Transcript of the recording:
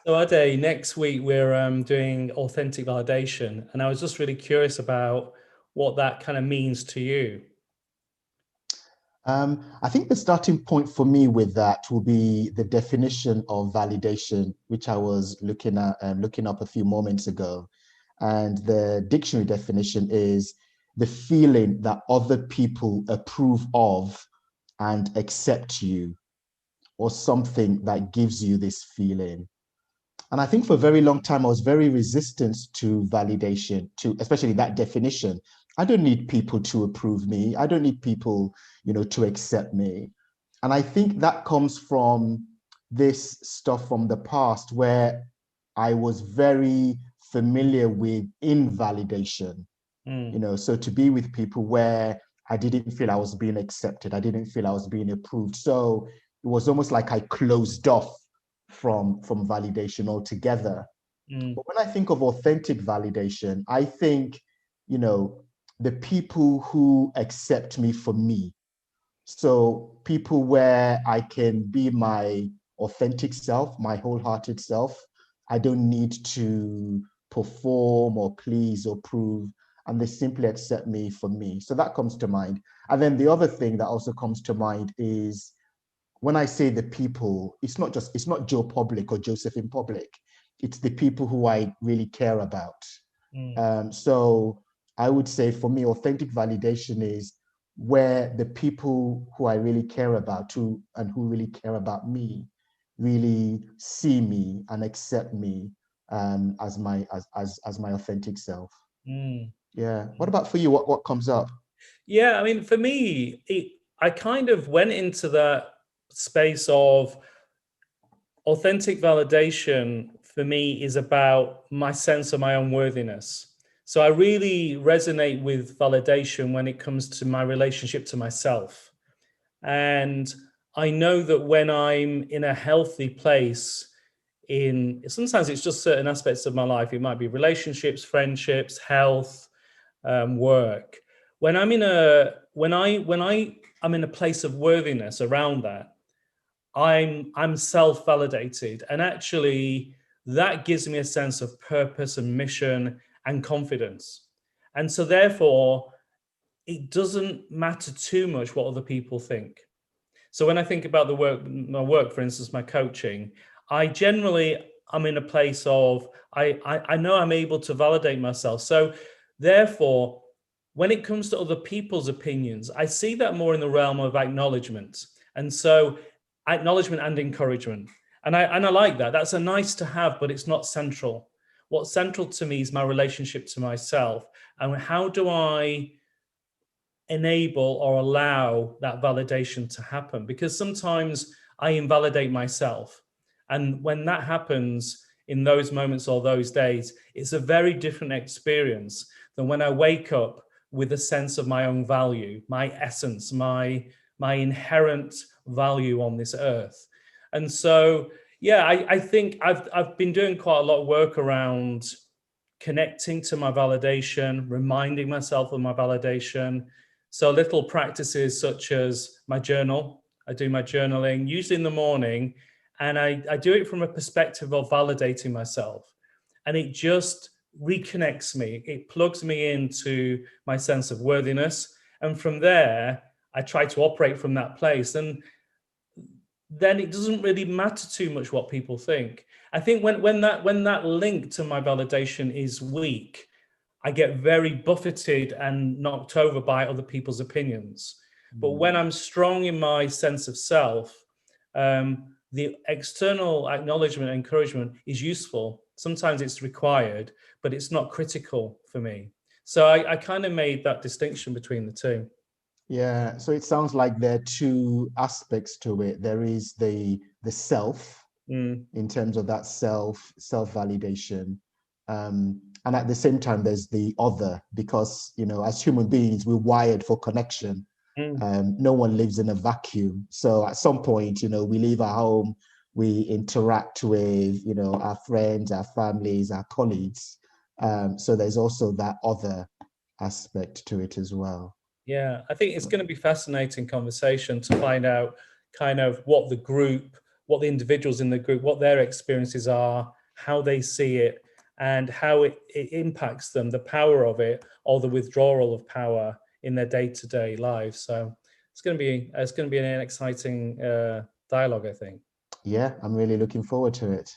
So Ade, next week we're doing authentic validation, and I was just really curious about what that kind of means to you. I think the starting point for me with that will be the definition of validation, which I was looking up a few moments ago. And the dictionary definition is the feeling that other people approve of and accept you, or something that gives you this feeling. And I think for a very long time, I was very resistant to validation, to especially that definition. I don't need people to approve me. I don't need people, to accept me. And I think that comes from this stuff from the past where I was very familiar with invalidation, Mm, so to be with people where I didn't feel I was being accepted, I didn't feel I was being approved. So it was almost like I closed off from validation altogether. mm, But when I think of authentic validation, I think, you know, the people who accept me for me. So people where I can be my authentic self, my wholehearted self. I don't need to perform or please or prove, and they simply accept me for me. So that comes to mind. And then the other thing that also comes to mind is when I say the people, it's not Joe Public or Joseph in Public. It's the people who I really care about. mm. So I would say for me, authentic validation is where the people who I really care about and who really care about me really see me and accept me as my authentic self. Mm. Yeah. What about for you? What comes up? Yeah, I mean, for me, I kind of went into that space of authentic validation for me is about my sense of my own worthiness. So I really resonate with validation when it comes to my relationship to myself. And I know that when I'm in a healthy place, in sometimes it's just certain aspects of my life, it might be relationships, friendships, health, work. When I'm in a when I am in a place of worthiness around that, I'm self-validated, and actually that gives me a sense of purpose and mission and confidence. And so therefore it doesn't matter too much what other people think. So when I think about my work, for instance, my coaching, I generally I'm in a place of I know I'm able to validate myself. So therefore, when it comes to other people's opinions, I see that more in the realm of acknowledgement. And so acknowledgement and encouragement. And I like that. That's a nice to have, but it's not central. What's central to me is my relationship to myself. And how do I enable or allow that validation to happen? Because sometimes I invalidate myself. And when that happens in those moments or those days, it's a very different experience than when I wake up with a sense of my own value, my essence, my inherent value on this earth. And so, yeah, I think I've been doing quite a lot of work around connecting to my validation, reminding myself of my validation. So little practices such as my journal. I do my journaling usually in the morning, and I do it from a perspective of validating myself. And it just reconnects me. It plugs me into my sense of worthiness. And from there, I try to operate from that place. And then it doesn't really matter too much what people think. I think when that link to my validation is weak, I get very buffeted and knocked over by other people's opinions. But when I'm strong in my sense of self, the external acknowledgement and encouragement is useful. Sometimes it's required, but it's not critical for me. So I kind of made that distinction between the two. Yeah, so it sounds like there are two aspects to it. There is the self Mm, in terms of that self validation, and at the same time there's the other, because as human beings we're wired for connection. mm, No one lives in a vacuum. So at some point, we leave our home, we interact with our friends, our families, our colleagues. So there's also that other aspect to it as well. yeah, I think it's going to be fascinating conversation to find out kind of what the group what the individuals in the group, what their experiences are, how they see it, and how it impacts them, the power of it, or the withdrawal of power in their day-to-day lives. So it's going to be an exciting dialogue, I think. Yeah, I'm really looking forward to it.